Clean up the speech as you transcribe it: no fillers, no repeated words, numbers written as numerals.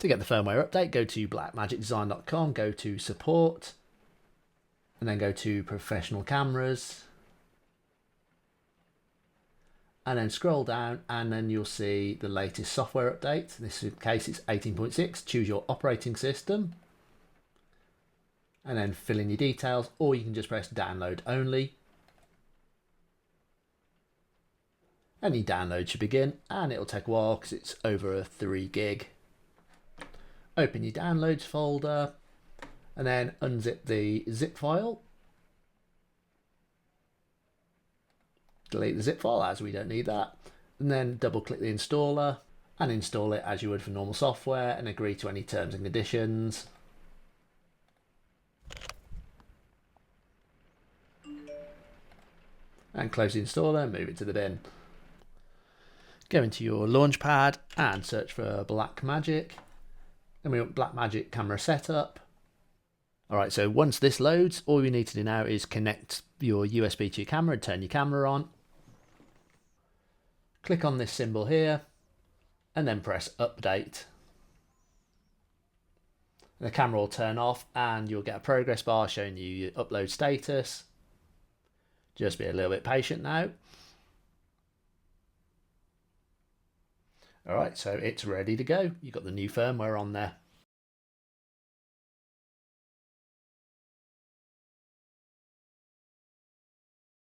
To get the firmware update, go to blackmagicdesign.com, go to support, and then go to professional cameras, and then scroll down, and then you'll see the latest software update. In this case it's 18.6. Choose your operating system and then fill in your details, or you can just press download only. Any download should begin, and it'll take a while because it's over a 3 gig. Open your downloads folder and then unzip the zip file. Delete the zip file as we don't need that, and then double click the installer and install it as you would for normal software, and agree to any terms and conditions. And close the installer and move it to the bin. Go into your launchpad and search for Black Magic, and we want Black Magic Camera Setup. Alright, so once this loads, all you need to do now is connect your USB to your camera and turn your camera on. Click on this symbol here and then press update. The camera will turn off and you'll get a progress bar showing you your upload status. Just be a little bit patient now. Alright, so it's ready to go. You've got the new firmware on there.